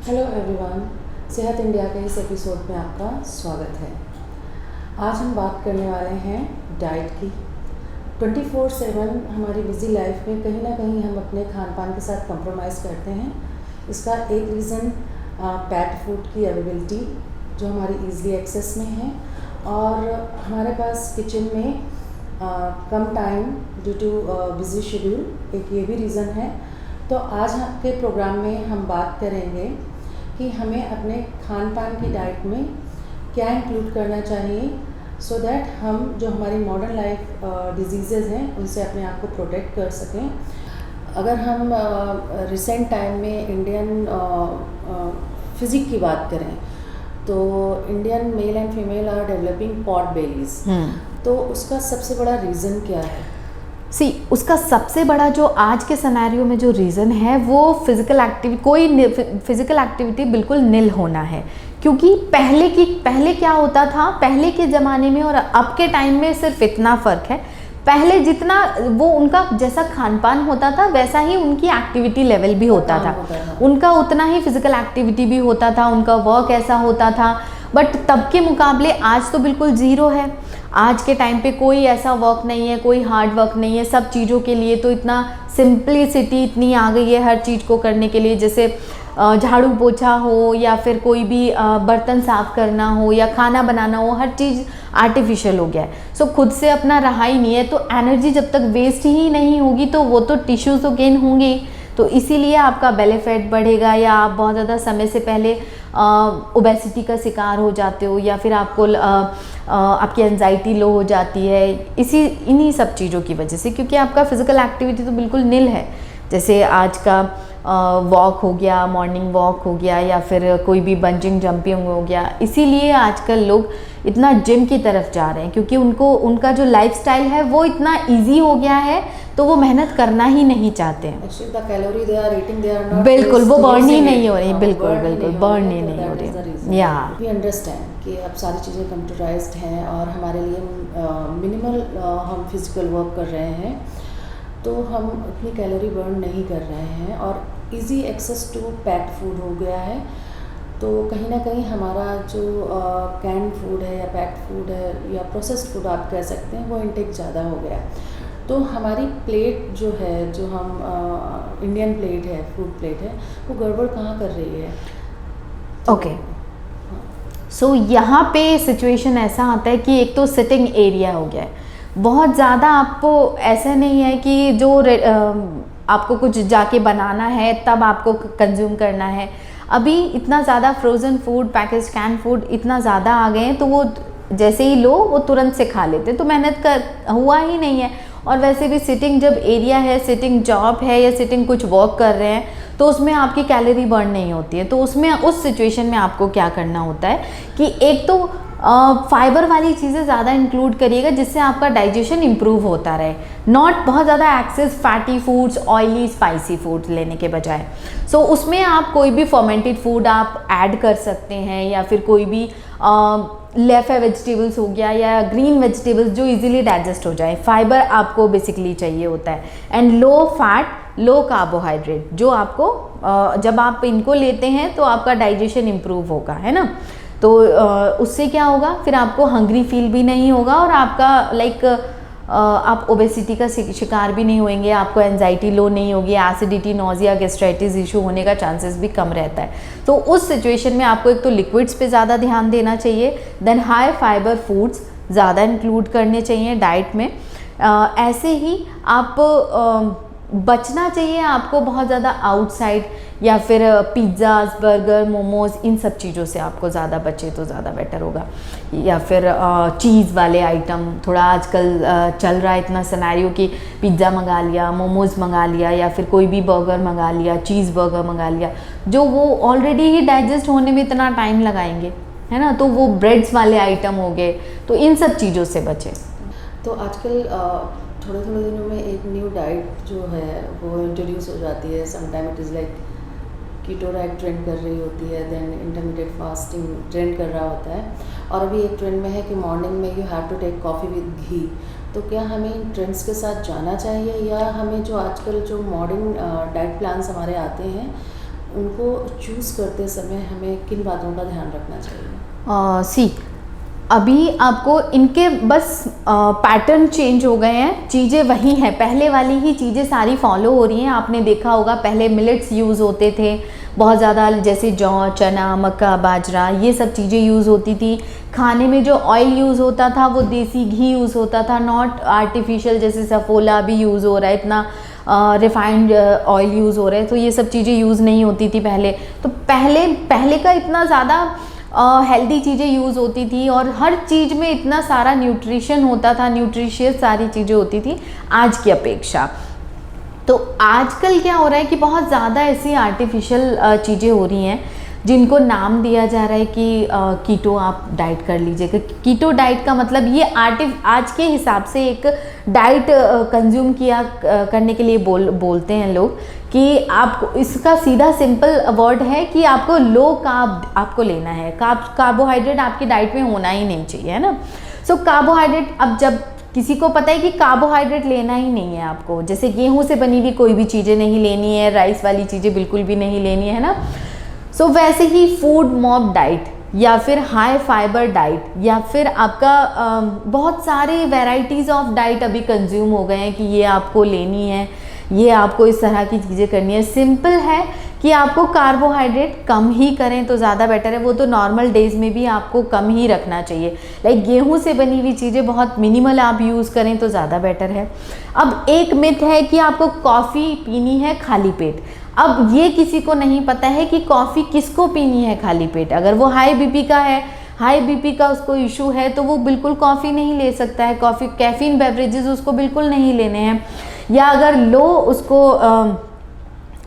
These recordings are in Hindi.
हेलो एवरीवन, सेहत इंडिया के इस एपिसोड में आपका स्वागत है। आज हम बात करने वाले हैं डाइट की। 24/7 हमारी बिज़ी लाइफ में कहीं ना कहीं हम अपने खान पान के साथ कंप्रोमाइज़ करते हैं। इसका एक रीज़न पैक्ड फूड की अवेलेबिलिटी जो हमारी ईज़िली एक्सेस में है, और हमारे पास किचन में कम time due to busy schedule, एक ये भी रीज़न है। तो आज के प्रोग्राम में हम बात करेंगे कि हमें अपने खान पान की डाइट में क्या इंक्लूड करना चाहिए सो दैट हम जो हमारी मॉडर्न लाइफ डिजीज़ेज़ हैं उनसे अपने आप को प्रोटेक्ट कर सकें। अगर हम रिसेंट टाइम में इंडियन फिज़िक की बात करें तो Indian male and female are developing pot bellies. तो उसका सबसे बड़ा रीज़न क्या है? उसका सबसे बड़ा जो आज के सिनेरियो में जो रीज़न है वो फिज़िकल एक्टिविटी बिल्कुल निल होना है। क्योंकि पहले क्या होता था, पहले के ज़माने में और अब के टाइम में सिर्फ इतना फ़र्क है। पहले जितना वो उनका जैसा खान पान होता था वैसा ही उनकी एक्टिविटी लेवल भी होता था, उनका उतना ही फिज़िकल एक्टिविटी भी होता था, उनका वर्क ऐसा होता था। बट तब के मुकाबले आज तो बिल्कुल ज़ीरो है। आज के टाइम पे कोई ऐसा वर्क नहीं है, कोई हार्ड वर्क नहीं है। सब चीज़ों के लिए तो इतना सिंप्लिसिटी इतनी आ गई है हर चीज़ को करने के लिए, जैसे झाड़ू पोछा हो या फिर कोई भी बर्तन साफ़ करना हो या खाना बनाना हो, हर चीज़ आर्टिफिशियल हो गया है। सो खुद से अपना रहा ही नहीं है। तो एनर्जी जब तक वेस्ट ही नहीं होगी तो वो तो टिश्यूज़ तो गेन होंगे। तो इसीलिए आपका बेली फैट बढ़ेगा, या आप बहुत ज़्यादा समय से पहले ओबेसिटी का शिकार हो जाते हो, या फिर आपको आपकी एंजाइटी लो हो जाती है इन्हीं सब चीज़ों की वजह से, क्योंकि आपका फिज़िकल एक्टिविटी तो बिल्कुल निल है। जैसे आज का वॉक हो गया, मॉर्निंग वॉक हो गया, या फिर कोई भी बंजिंग जंपिंग हो गया। इसीलिए आजकल लोग इतना जिम की तरफ जा रहे हैं, क्योंकि उनका जो लाइफस्टाइल है वो इतना इजी हो गया है, तो वो मेहनत करना ही नहीं चाहते हैं। बिल्कुल वो बर्न ही नहीं हो रही, बिल्कुल बर्न ही नहीं हो रही। या वी अंडरस्टैंड कि अब सारी चीज़ें कंप्यूटराइज्ड हैं और हमारे लिए मिनिमल हम फिज़िकल वर्क कर रहे हैं, तो हम उतनी कैलोरी बर्न नहीं कर रहे हैं और easy access to packed food हो गया है। तो कहीं ना कहीं हमारा जो कैन फूड है या पैक्ड फूड है या प्रोसेस्ड फूड आप कह सकते हैं, वो इंटेक ज़्यादा हो गया। तो हमारी प्लेट जो है, जो हम इंडियन प्लेट है, फूड प्लेट है, वो गड़बड़ कहाँ कर रही है? ओके, सो यहाँ पे सिचुएशन ऐसा आता है कि एक तो सिटिंग एरिया हो गया है बहुत ज़्यादा। आपको ऐसा नहीं है कि जो आपको कुछ जाके बनाना है तब आपको कंज्यूम करना है। अभी इतना ज़्यादा frozen food, package can food इतना ज़्यादा आ गए हैं, तो वो जैसे ही लो वो तुरंत से खा लेते, तो मेहनत का हुआ ही नहीं है। और वैसे भी सिटिंग जब एरिया है, सिटिंग जॉब है या सिटिंग कुछ वर्क कर रहे हैं, तो उसमें आपकी कैलोरी बर्न नहीं होती है। तो उसमें उस सिचुएशन में आपको क्या करना होता है कि एक तो फाइबर वाली चीज़ें ज़्यादा इंक्लूड करिएगा, जिससे आपका डाइजेशन इम्प्रूव होता रहे। नॉट बहुत ज़्यादा excess fatty foods, oily spicy foods लेने के बजाय। सो उसमें आप कोई भी फर्मेंटेड फूड आप ऐड कर सकते हैं, या फिर कोई भी लेफे वेजिटेबल्स हो गया या ग्रीन वेजिटेबल्स जो इजीली डाइजेस्ट हो जाए। फाइबर आपको बेसिकली चाहिए होता है, and low fat, low carbohydrate, जो आपको जब आप इनको लेते हैं तो आपका डाइजेशन इम्प्रूव होगा, है ना। तो उससे क्या होगा, फिर आपको हंग्री फील भी नहीं होगा और आपका आप ओबेसिटी का शिकार भी नहीं होंगे, आपको एंजाइटी लो नहीं होगी, एसिडिटी, नोजिया, गैस्ट्राइटिस इशू होने का चांसेस भी कम रहता है। तो उस सिचुएशन में आपको एक तो लिक्विड्स पे ज़्यादा ध्यान देना चाहिए, देन हाई फाइबर फूड्स ज़्यादा इंक्लूड करने चाहिए डाइट में। ऐसे ही आप बचना चाहिए आपको बहुत ज़्यादा आउटसाइड या फिर पिज़्ज़ाज़, बर्गर, मोमोज़, इन सब चीज़ों से आपको ज़्यादा बचे तो ज़्यादा बेटर होगा। या फिर चीज़ वाले आइटम, थोड़ा आजकल चल रहा है इतना सिनेरियो कि पिज़्ज़ा मंगा लिया, मोमोज़ मंगा लिया, या फिर कोई भी बर्गर मंगा लिया, चीज़ बर्गर मंगा लिया, जो वो ऑलरेडी ही डाइजेस्ट होने में इतना टाइम लगाएंगे, है ना। तो वो ब्रेड्स वाले आइटम हो गए, तो इन सब चीज़ों से बचें। तो आजकल थोड़े दिनों में एक न्यू डाइट जो है वो इंट्रोड्यूस हो जाती है। Sometime it is like keto diet trend कर रही होती है, देन इंटरमीडिएट फास्टिंग ट्रेंड कर रहा होता है, और अभी एक ट्रेंड में है कि मॉर्निंग में you have to take coffee with ghee. तो क्या हमें इन ट्रेंड्स के साथ जाना चाहिए, या हमें जो आजकल जो मॉडर्न डाइट प्लान्स हमारे आते हैं उनको चूज़ करते समय हमें किन बातों का ध्यान रखना चाहिए? अभी आपको इनके बस पैटर्न चेंज हो गए हैं, चीज़ें वही हैं, पहले वाली ही चीज़ें सारी फॉलो हो रही हैं। आपने देखा होगा पहले मिलेट्स यूज़ होते थे बहुत ज़्यादा, जैसे जौ, चना, मक्का, बाजरा, ये सब चीज़ें यूज़ होती थी। खाने में जो ऑयल यूज़ होता था वो देसी घी यूज़ होता था, नॉट आर्टिफिशियल, जैसे सफोला भी यूज़ हो रहा है, इतना रिफाइंड ऑयल यूज़ हो रहा है, तो ये सब चीज़ें यूज़ नहीं होती थी पहले। तो पहले का इतना ज़्यादा हेल्दी चीज़ें यूज़ होती थी और हर चीज़ में इतना सारा न्यूट्रिशन होता था, न्यूट्रिशियस सारी चीज़ें होती थी आज की अपेक्षा। तो आजकल क्या हो रहा है कि बहुत ज़्यादा ऐसी आर्टिफिशियल चीज़ें हो रही हैं जिनको नाम दिया जा रहा है कि कीटो आप डाइट कर लीजिएगा। कीटो डाइट का मतलब ये आज के हिसाब से एक डाइट कंज्यूम किया करने के लिए बोलते हैं लोग कि आपको, इसका सीधा सिंपल वर्ड है कि आपको लो कार्ब आपको लेना है। कार्बोहाइड्रेट आपकी डाइट में होना ही नहीं चाहिए, है ना। सो कार्बोहाइड्रेट, अब जब किसी को पता है कि कार्बोहाइड्रेट लेना ही नहीं है आपको, जैसे गेहूं से बनी हुई कोई भी चीज़ें नहीं लेनी है, राइस वाली चीज़ें बिल्कुल भी नहीं लेनी है ना। सो वैसे ही फूड मॉब डाइट या फिर हाई फाइबर डाइट या फिर आपका बहुत सारे वैराइटीज़ ऑफ डाइट अभी कंज्यूम हो गए हैं कि ये आपको लेनी है, ये आपको इस तरह की चीज़ें करनी है। सिंपल है कि आपको कार्बोहाइड्रेट कम ही करें तो ज़्यादा बेटर है। वो तो नॉर्मल डेज़ में भी आपको कम ही रखना चाहिए। लाइक गेहूं से बनी हुई चीज़ें बहुत मिनिमल आप यूज़ करें तो ज़्यादा बेटर है। अब एक मिथ है कि आपको कॉफ़ी पीनी है खाली पेट। अब ये किसी को नहीं पता है कि कॉफ़ी किसको पीनी है खाली पेट। अगर वो हाई बीपी का है, हाई बीपी का उसको इशू है, तो वो बिल्कुल कॉफ़ी नहीं ले सकता है। कॉफ़ी, कैफीन बेवरेजेस उसको बिल्कुल नहीं लेने हैं। या अगर लो उसको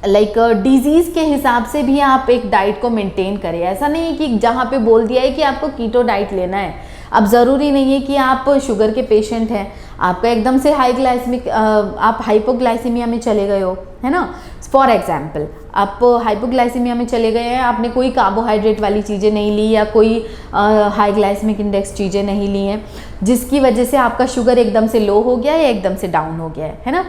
लाइक डिजीज़ के हिसाब से भी आप एक डाइट को मेंटेन करें। ऐसा नहीं है कि जहाँ पे बोल दिया है कि आपको कीटो डाइट लेना है, अब ज़रूरी नहीं है कि आप शुगर के पेशेंट हैं, आपका एकदम से हाई ग्लाइसेमिक, आप हाइपोग्लाइसीमिया में चले गए हो, है ना। फॉर एग्जाम्पल आप हाइपोग्लाइसीमिया में चले गए हैं, आपने कोई कार्बोहाइड्रेट वाली चीज़ें नहीं ली या कोई हाई ग्लाइसेमिक इंडेक्स चीज़ें नहीं ली हैं, जिसकी वजह से आपका शुगर एकदम से लो हो गया या एकदम से डाउन हो गया है ना।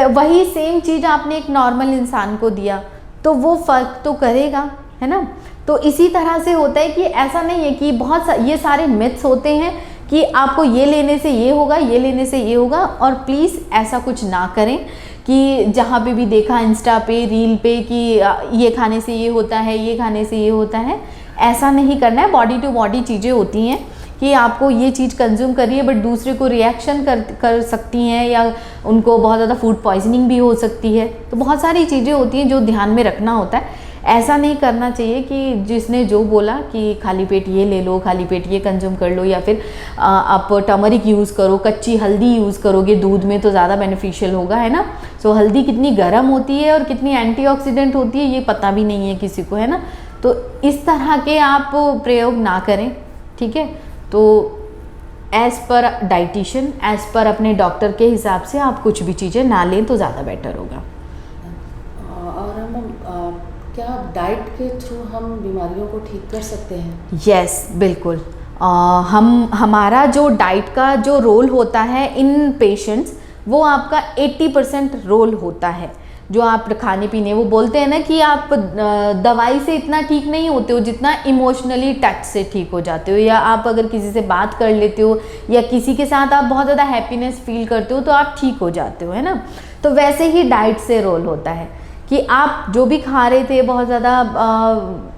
वही सेम चीज़ आपने एक नॉर्मल इंसान को दिया तो वो फ़र्क तो करेगा, है ना। तो इसी तरह से होता है कि ऐसा नहीं है कि ये सारे मिथ्स होते हैं कि आपको ये लेने से ये होगा, ये लेने से ये होगा। और प्लीज़ ऐसा कुछ ना करें कि जहाँ पे भी देखा इंस्टा पे, रील पे कि ये खाने से ये होता है, ये खाने से ये होता है, ऐसा नहीं करना है। बॉडी टू बॉडी चीज़ें होती हैं कि आपको ये चीज़ कंज्यूम करिए बट दूसरे को रिएक्शन कर सकती हैं या उनको बहुत ज़्यादा फूड पॉइजनिंग भी हो सकती है। तो बहुत सारी चीज़ें होती हैं जो ध्यान में रखना होता है। ऐसा नहीं करना चाहिए कि जिसने जो बोला कि खाली पेट ये ले लो, खाली पेट ये कंज्यूम कर लो, या फिर आप टर्मरिक यूज़ करो, कच्ची हल्दी यूज़ करोगे दूध में तो ज़्यादा बेनिफिशियल होगा, है ना। सो हल्दी कितनी गर्म होती है और कितनी एंटीऑक्सीडेंट होती है ये पता भी नहीं है किसी को, है ना। तो इस तरह के आप प्रयोग ना करें, ठीक है। तो as per dietitian, as per अपने डॉक्टर के हिसाब से आप कुछ भी चीज़ें ना लें तो ज़्यादा बेटर होगा। और हम क्या डाइट के थ्रू हम बीमारियों को ठीक कर सकते हैं? यस, बिल्कुल। हमारा जो डाइट का जो रोल होता है इन पेशेंट्स, वो आपका 80% रोल होता है। जो आप खाने पीने, वो बोलते हैं ना कि आप दवाई से इतना ठीक नहीं होते हो जितना इमोशनली टच से ठीक हो जाते हो, या आप अगर किसी से बात कर लेते हो या किसी के साथ आप बहुत ज़्यादा हैप्पीनेस फील करते हो तो आप ठीक हो जाते हो, है ना। तो वैसे ही डाइट से रोल होता है कि आप जो भी खा रहे थे, बहुत ज़्यादा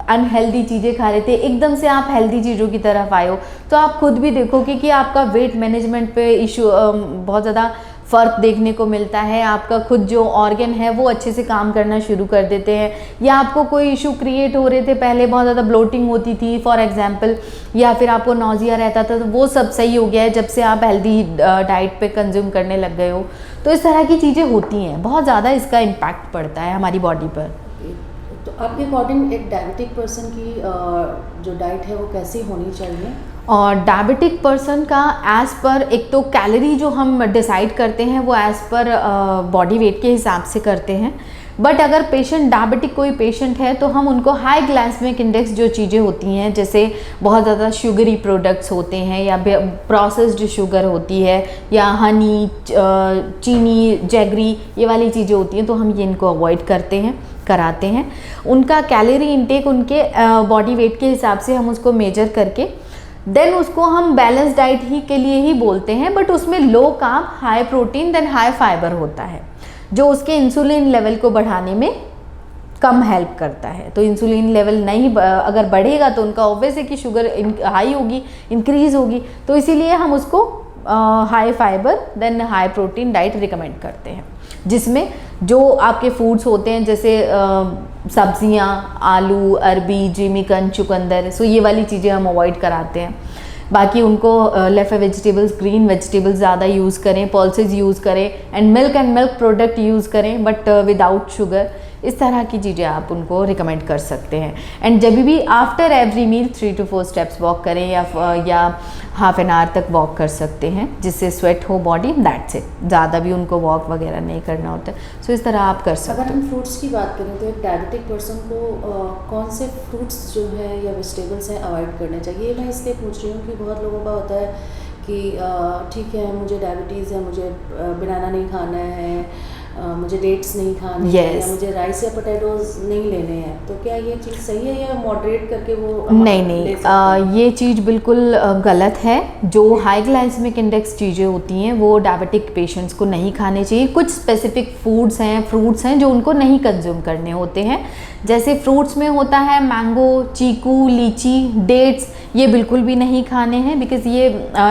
अनहेल्दी चीज़ें खा रहे थे, एकदम से आप हेल्दी चीज़ों की तरफ आए हो तो आप खुद भी देखोगे कि आपका वेट मैनेजमेंट पे इशू बहुत ज़्यादा फ़र्क देखने को मिलता है। आपका खुद जो ऑर्गन है वो अच्छे से काम करना शुरू कर देते हैं। या आपको कोई इशू क्रिएट हो रहे थे, पहले बहुत ज़्यादा ब्लोटिंग होती थी फॉर एग्जांपल, या फिर आपको नॉजिया रहता था, तो वो सब सही हो गया है जब से आप हेल्दी डाइट पे कंज्यूम करने लग गए हो। तो इस तरह की चीज़ें होती हैं, बहुत ज़्यादा इसका इम्पैक्ट पड़ता है हमारी बॉडी पर। तो आपके अकॉर्डिंग एक डायबिटिक पर्सन की जो डाइट है वो कैसी होनी चाहिए? और डायबिटिक पर्सन का एज़ पर, एक तो कैलोरी जो हम डिसाइड करते हैं वो एज़ पर बॉडी वेट के हिसाब से करते हैं। बट अगर पेशेंट डायबिटिक कोई पेशेंट है तो हम उनको हाई ग्लाइसेमिक इंडेक्स जो चीज़ें होती हैं, जैसे बहुत ज़्यादा शुगरी प्रोडक्ट्स होते हैं या प्रोसेस्ड शुगर होती है या हनी, चीनी, जैगरी, ये वाली चीज़ें होती हैं, तो हम ये इनको अवॉइड कराते हैं। उनका कैलोरी इंटेक उनके बॉडी वेट के हिसाब से हम उसको मेजर करके देन उसको हम बैलेंस डाइट ही के लिए ही बोलते हैं, बट उसमें low carb, high protein then high fibre होता है, जो उसके इंसुलिन लेवल को बढ़ाने में कम हेल्प करता है। तो इंसुलिन लेवल नहीं अगर बढ़ेगा तो उनका ऑब्वियस है कि शुगर हाई होगी, इंक्रीज होगी, तो इसीलिए हम उसको high fibre then high protein diet recommend करते हैं, जिसमें जो आपके फूड्स होते हैं जैसे सब्जियां, आलू, अरबी, जिमीकंद, चुकंदर, सो ये वाली चीज़ें हम अवॉइड कराते हैं। बाकी उनको लेफे वेजिटेबल्स, ग्रीन वेजिटेबल्स ज़्यादा यूज़ करें, पल्सेस यूज़ करें एंड मिल्क प्रोडक्ट यूज़ करें बट विदाउट शुगर। इस तरह की चीज़ें आप उनको रिकमेंड कर सकते हैं। एंड जब भी after every meal 3 to 4 steps walk करें या हाफ एन आवर तक वॉक कर सकते हैं, जिससे स्वेट हो बॉडी, दैट्स इट। ज़्यादा भी उनको वॉक वगैरह नहीं करना होता है। सो इस तरह आप कर सकते हैं। अगर हम फ्रूट्स की बात करें तो एक डायबिटिक पर्सन को कौन से फ्रूट्स जो है या वेजिटेबल्स हैं अवॉइड करने चाहिए? मैं इसलिए पूछ रही हूँ कि बहुत लोगों का होता है कि ठीक है मुझे डायबिटीज़ है, मुझे बनाना नहीं खाना है, मुझे डेट्स नहीं खाने हैं, या मुझे राइस या पोटैटोज नहीं लेने हैं, तो क्या ये चीज़ सही है या मॉडरेट करके वो नहीं, ये चीज़ बिल्कुल गलत है। जो हाई ग्लाइसेमिक इंडेक्स चीज़ें होती हैं वो डायबिटिक पेशेंट्स को नहीं खाने चाहिए। कुछ स्पेसिफिक फूड्स हैं, फ्रूट्स हैं जो उनको नहीं कंज्यूम करने होते हैं। जैसे फ्रूट्स में होता है मैंगो, चीकू, लीची, डेट्स, ये बिल्कुल भी नहीं खाने हैं, बिकॉज़ ये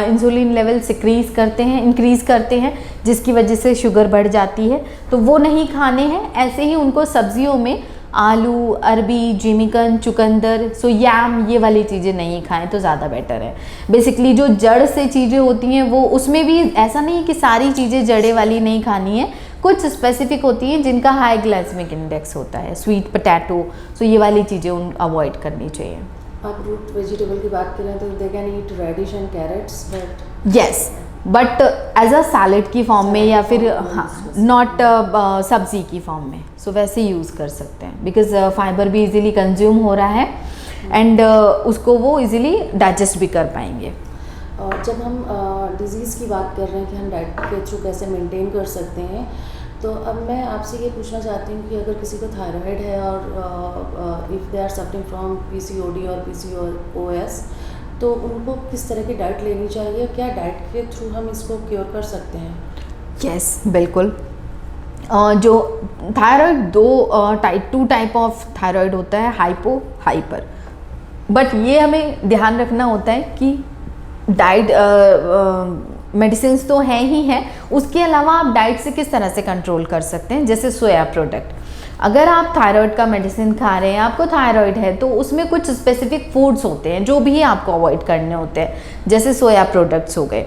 इंसुलिन लेवल इंक्रीज़ करते हैं, जिसकी वजह से शुगर बढ़ जाती है, तो वो नहीं खाने हैं। ऐसे ही उनको सब्जियों में आलू, अरबी, जिमीकंद, चुकंदर, सो याम, ये वाली चीज़ें नहीं खाएं तो ज़्यादा बेटर है। बेसिकली जो जड़ से चीज़ें होती हैं वो, उसमें भी ऐसा नहीं है कि सारी चीज़ें जड़े वाली नहीं खानी है, कुछ स्पेसिफिक होती हैं जिनका हाई ग्लाइसेमिक इंडेक्स होता है, स्वीट पोटैटो, सो ये वाली चीज़ें अवॉइड करनी चाहिए। आप रूट वेजिटेबल की बात करें तो they can eat radish and carrots, but yes, but as a salad की फॉर्म में या फिर हाँ, नॉट सब्जी की फॉर्म में, सो वैसे यूज़ कर सकते हैं, बिकॉज फाइबर भी इजीली कंज्यूम हो रहा है एंड उसको वो इजीली डाइजेस्ट भी कर पाएंगे। और जब हम डिज़ीज़ की बात कर रहे हैं कि हम डाइट के थ्रू कैसे मेंटेन कर सकते हैं, तो अब मैं आपसे ये पूछना चाहती हूँ कि अगर किसी को थायराइड है और if they are suffering from PCOD और PCOS, तो उनको किस तरह की डाइट लेनी चाहिए? क्या डाइट के थ्रू हम इसको क्योर कर सकते हैं? यस, बिल्कुल। जो thyroid, two type of thyroid होता है, हाइपो, हाइपर। बट ये हमें ध्यान रखना होता है कि डाइट मेडिसिन तो हैं ही हैं, उसके अलावा आप डाइट से किस तरह से कंट्रोल कर सकते हैं। जैसे सोया प्रोडक्ट, अगर आप थायराइड का मेडिसिन खा रहे हैं, आपको थायराइड है, तो उसमें कुछ स्पेसिफिक फूड्स होते हैं जो भी आपको अवॉइड करने होते हैं, जैसे सोया प्रोडक्ट्स हो गए।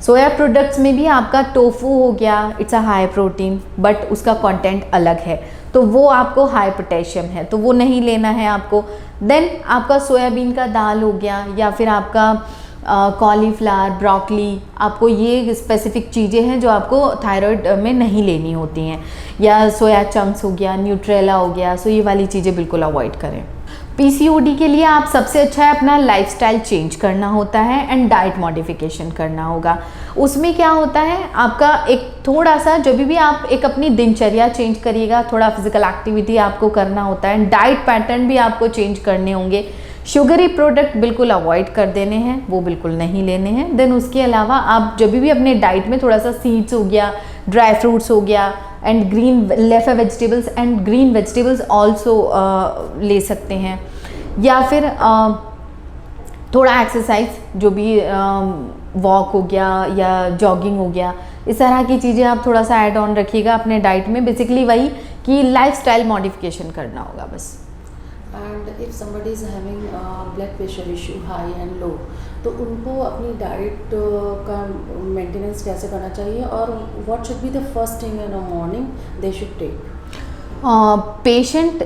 सोया प्रोडक्ट्स में भी आपका टोफू हो गया, it's a high protein but उसका कंटेंट अलग है, तो वो आपको हाई पोटेशियम है, तो वो नहीं लेना है आपको। देन आपका सोयाबीन का दाल हो गया, या फिर आपका कॉलीफ्लावर, ब्रोकली, आपको ये स्पेसिफिक चीज़ें हैं जो आपको थायराइड में नहीं लेनी होती हैं। या सोया चंक्स हो गया, न्यूट्रेला हो गया, सो ये वाली चीज़ें बिल्कुल अवॉइड करें। PCOD के लिए आप सबसे अच्छा है अपना लाइफस्टाइल चेंज करना होता है एंड डाइट मॉडिफिकेशन करना होगा। उसमें क्या होता है, आपका एक थोड़ा सा जब भी आप एक अपनी दिनचर्या चेंज करिएगा, थोड़ा फिजिकल एक्टिविटी आपको करना होता है, डाइट पैटर्न भी आपको चेंज करने होंगे। शुगरी प्रोडक्ट बिल्कुल अवॉइड कर देने हैं, वो बिल्कुल नहीं लेने हैं। देन उसके अलावा आप जब भी अपने डाइट में थोड़ा सा सीड्स हो गया, ड्राई फ्रूट्स हो गया and green leafy vegetables and green vegetables also ले सकते हैं। या फिर थोड़ा एक्सरसाइज, जो भी वॉक हो गया या जॉगिंग हो गया, इस तरह की चीज़ें आप थोड़ा सा ऐड ऑन रखिएगा अपने डाइट में। बेसिकली वही कि लाइफस्टाइल मॉडिफिकेशन करना होगा बस। And if somebody is having blood pressure issue high and low, तो उनको अपनी डाइट का मेंटेनेंस कैसे करना चाहिए, और what should be the first thing in the morning they should take? Patient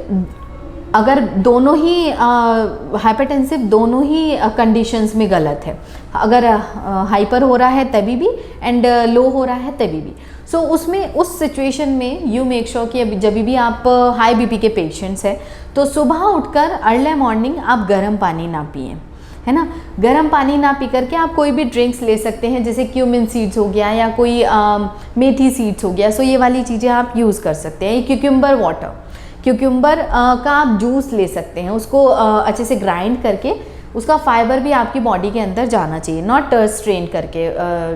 अगर दोनों ही हाइपरटेंसिव दोनों ही कंडीशंस में गलत है, अगर हाइपर हो रहा है तभी भी एंड लो हो रहा है तभी भी। सो उसमें उस सिचुएशन में यू मेक श्योर कि जब भी आप हाई बीपी के पेशेंट्स हैं तो सुबह उठकर अर्ली मॉर्निंग आप गर्म पानी ना पिएं, है ना। गर्म पानी ना पी करके आप कोई भी ड्रिंक्स ले सकते हैं, जैसे क्यूमिन सीड्स हो गया या कोई मेथी सीड्स हो गया। सो ये वाली चीज़ें आप यूज़ कर सकते हैं। क्यूक्यूम्बर वाटर, क्यूक्यूम्बर का आप जूस ले सकते हैं, उसको अच्छे से ग्राइंड करके उसका फाइबर भी आपकी बॉडी के अंदर जाना चाहिए, नॉट स्ट्रेन करके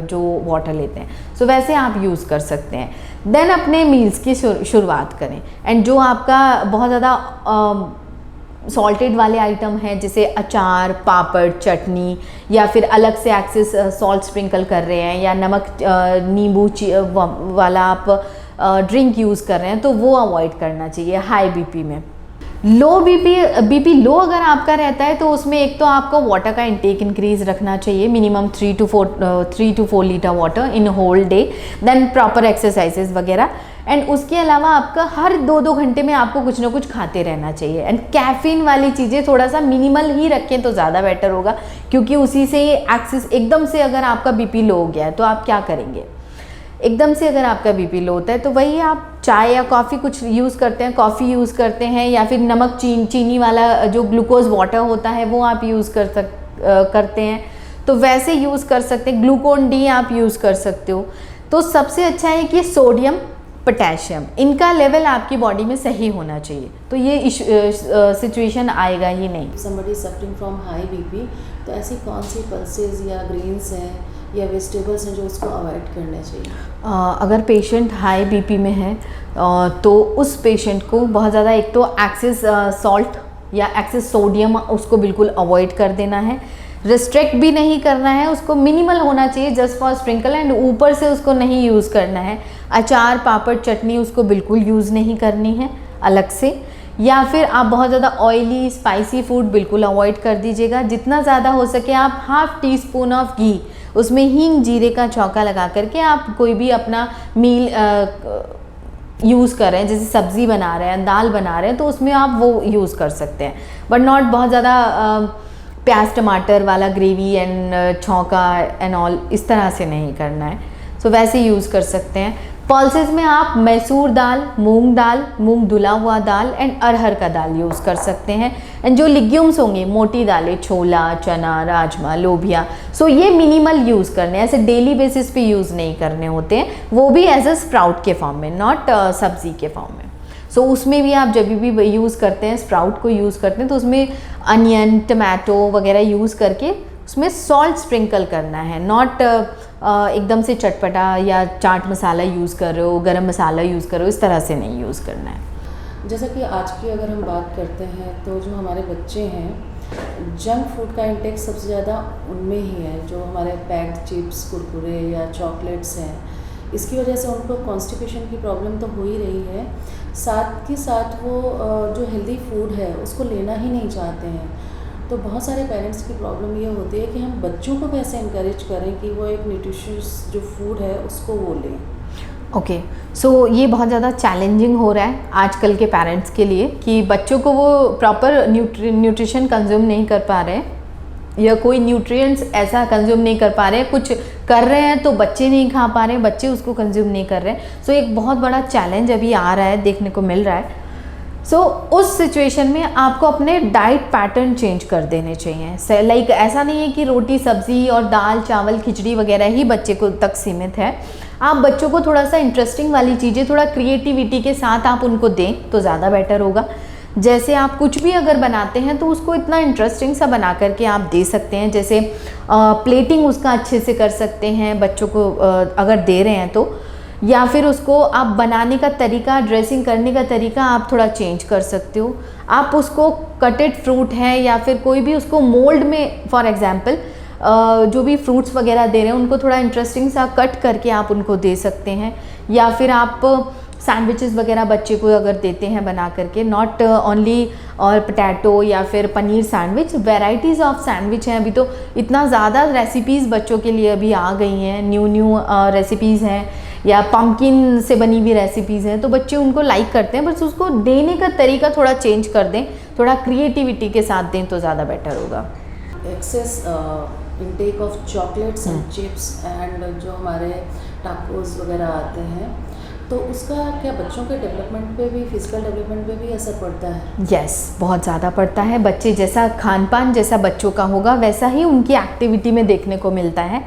जो वाटर लेते हैं। सो वैसे आप यूज़ कर सकते हैं। देन अपने मील्स की शुरुआत करें एंड जो आपका बहुत ज़्यादा सॉल्टेड वाले आइटम हैं जैसे अचार, पापड़, चटनी या फिर अलग से एक्सेस सॉल्ट स्प्रिंकल कर रहे हैं या नमक नींबू वाला आप ड्रिंक यूज़ कर रहे हैं तो वो अवॉइड करना चाहिए हाई बीपी में। लो बीपी लो अगर आपका रहता है तो उसमें एक तो आपको वाटर का इंटेक इंक्रीज रखना चाहिए, minimum 3 to 4 litre water in whole day. Then proper exercises वगैरह एंड उसके अलावा आपका हर 2-2 घंटे में आपको कुछ ना कुछ खाते रहना चाहिए। एंड कैफीन वाली चीज़ें थोड़ा सा मिनिमल ही रखें तो ज़्यादा बेटर होगा, क्योंकि उसी से एक्सेस एकदम से अगर आपका बीपी लो हो गया है तो आप क्या करेंगे। एकदम से अगर आपका बीपी लो होता है तो वही आप चाय या कॉफ़ी कुछ यूज़ करते हैं, कॉफ़ी यूज़ करते हैं या फिर नमक चीनी वाला जो ग्लूकोज वाटर होता है वो आप यूज़ करते हैं तो वैसे यूज़ कर सकते हैं। ग्लूकोन डी आप यूज़ कर सकते हो। तो सबसे अच्छा है कि सोडियम, पोटेशियम इनका लेवल आपकी बॉडी में सही होना चाहिए, तो ये सिचुएशन आएगा ही नहीं। somebody suffering from high BP, तो ऐसी कौन सी पल्सेस या ग्रेन्स हैं या वेजिटेबल्स हैं जो उसको अवॉइड करने चाहिए? अगर पेशेंट हाई बीपी में है तो उस पेशेंट को बहुत ज़्यादा एक तो एक्सेस सॉल्ट या एक्सेस सोडियम उसको बिल्कुल अवॉइड कर देना है। रिस्ट्रिक्ट भी नहीं करना है, उसको मिनिमल होना चाहिए जस्ट फॉर स्प्रिंकल एंड ऊपर से उसको नहीं यूज़ करना है। अचार, पापड़, चटनी उसको बिल्कुल यूज़ नहीं करनी है अलग से। या फिर आप बहुत ज़्यादा ऑयली स्पाइसी फूड बिल्कुल अवॉइड कर दीजिएगा। जितना ज़्यादा हो सके आप ½ टीस्पून ऑफ घी, उसमें हींग जीरे का छौंका लगा करके आप कोई भी अपना मील यूज़ कर रहे हैं, जैसे सब्ज़ी बना रहे हैं, दाल बना रहे हैं तो उसमें आप वो यूज़ कर सकते हैं, बट नॉट बहुत ज़्यादा प्याज टमाटर वाला ग्रेवी एंड छौंका एंड ऑल इस तरह से नहीं करना है। सो वैसे यूज़ कर सकते हैं। पल्सेस में आप मैसूर दाल, मूंग धुला हुआ दाल एंड अरहर का दाल यूज़ कर सकते हैं। एंड जो लिग्यूम्स होंगे, मोटी दालें, छोला, चना, राजमा, लोबिया, सो ये मिनिमल यूज़ करने हैं, ऐसे डेली बेसिस पे यूज़ नहीं करने होते हैं, वो भी एज अ स्प्राउट के फॉर्म में, नॉट सब्जी के फॉर्म में। सो उसमें भी आप जब भी यूज़ करते हैं, स्प्राउट को यूज़ करते हैं तो उसमें अनियन, टमाटो वगैरह यूज़ करके उसमें सॉल्ट स्प्रिंकल करना है, नॉट एकदम से चटपटा या चाट मसाला यूज़ कर रहे हो, गरम मसाला यूज़ कर रहे हो, इस तरह से नहीं यूज़ करना है। जैसा कि आज की अगर हम बात करते हैं तो जो हमारे बच्चे हैं जंक फूड का इंटेक सबसे ज़्यादा उनमें ही है, जो हमारे पैक्ड चिप्स, कुरकुरे या चॉकलेट्स हैं। इसकी वजह से उनको कॉन्स्टिपेशन की प्रॉब्लम तो हो ही रही है, साथ के साथ वो जो हेल्दी फूड है उसको लेना ही नहीं चाहते हैं। तो बहुत सारे पेरेंट्स की प्रॉब्लम ये होती है कि हम बच्चों को कैसे इनकरेज करें कि वो एक न्यूट्रिशियस जो फूड है उसको वो लें। ओके, सो ये बहुत ज़्यादा चैलेंजिंग हो रहा है आजकल के पेरेंट्स के लिए कि बच्चों को वो प्रॉपर न्यूट्रिशन कंज्यूम नहीं कर पा रहे हैं या कोई न्यूट्रिएंट्स ऐसा कंज्यूम नहीं कर पा रहे हैं। कुछ कर रहे हैं तो बच्चे नहीं खा पा रहे हैं, बच्चे उसको कंज्यूम नहीं कर रहे हैं। सो एक बहुत बड़ा चैलेंज अभी आ रहा है, देखने को मिल रहा है। उस सिचुएशन में आपको अपने डाइट पैटर्न चेंज कर देने चाहिए। लाइक ऐसा नहीं है कि रोटी, सब्ज़ी और दाल, चावल, खिचड़ी वगैरह ही बच्चे को तक सीमित है। आप बच्चों को थोड़ा सा इंटरेस्टिंग वाली चीज़ें, थोड़ा क्रिएटिविटी के साथ आप उनको दें तो ज़्यादा बेटर होगा। जैसे आप कुछ भी अगर बनाते हैं तो उसको इतना इंटरेस्टिंग सा बना करके आप दे सकते हैं। जैसे प्लेटिंग उसका अच्छे से कर सकते हैं बच्चों को अगर दे रहे हैं तो, या फिर उसको आप बनाने का तरीका, ड्रेसिंग करने का तरीका आप थोड़ा चेंज कर सकते हो। आप उसको कटेड फ्रूट है या फिर कोई भी उसको मोल्ड में, फॉर एग्जांपल जो भी फ्रूट्स वगैरह दे रहे हैं उनको थोड़ा इंटरेस्टिंग सा कट करके आप उनको दे सकते हैं। या फिर आप सैंडविचेस वगैरह बच्चे को अगर देते हैं बना करके, नॉट ओनली और पोटैटो या फिर paneer sandwich, varieties of sandwich हैं। अभी तो इतना ज़्यादा रेसिपीज़ बच्चों के लिए अभी आ गई हैं, न्यू रेसिपीज़ हैं या पम्पकिन से बनी हुई रेसिपीज़ हैं, तो बच्चे उनको लाइक करते हैं। बस उसको देने का तरीका थोड़ा चेंज कर दें, थोड़ा क्रिएटिविटी के साथ दें तो ज़्यादा बेटर होगा। Excess intake of chocolates and chips and जो हमारे टाकोस वगैरह आते हैं, तो उसका क्या बच्चों के डेवलपमेंट पे भी, फिजिकल डेवलपमेंट पे भी असर पड़ता है? यस, बहुत ज़्यादा पड़ता है। बच्चे जैसा खान पान जैसा बच्चों का होगा वैसा ही उनकी एक्टिविटी में देखने को मिलता है।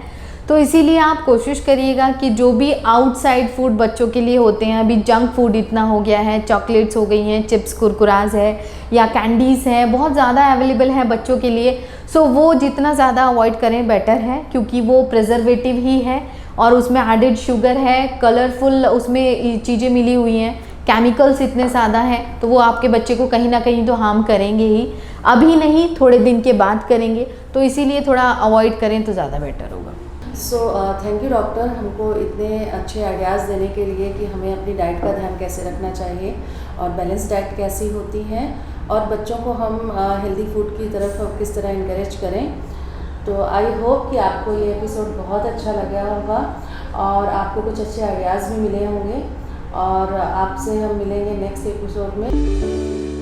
तो इसीलिए आप कोशिश करिएगा कि जो भी आउटसाइड फूड बच्चों के लिए होते हैं, अभी जंक फूड इतना हो गया है, चॉकलेट्स हो गई हैं, चिप्स कुरकुराज है या कैंडीज़ है, बहुत ज़्यादा अवेलेबल है बच्चों के लिए। सो वो जितना ज़्यादा अवॉइड करें बेटर है, क्योंकि वो प्रिजर्वेटिव ही है और उसमें एडेड शुगर है, कलरफुल उसमें चीज़ें मिली हुई हैं, केमिकल्स इतने ज़्यादा हैं, तो वो आपके बच्चे को कहीं ना कहीं तो हार्म करेंगे ही। अभी नहीं, थोड़े दिन के बाद करेंगे, तो इसीलिए थोड़ा अवॉइड करें तो ज़्यादा बेटर होगा। सो थैंक यू डॉक्टर, हमको इतने अच्छे आइडियाज़ देने के लिए कि हमें अपनी डाइट का ध्यान कैसे रखना चाहिए और बैलेंस डाइट कैसी होती है और बच्चों को हम हेल्दी फूड की तरफ किस तरह इंकरेज करें। तो आई होप कि आपको ये एपिसोड बहुत अच्छा लगा होगा और आपको कुछ अच्छे आइडियाज़ भी मिले होंगे और आपसे हम मिलेंगे नेक्स्ट एपिसोड में।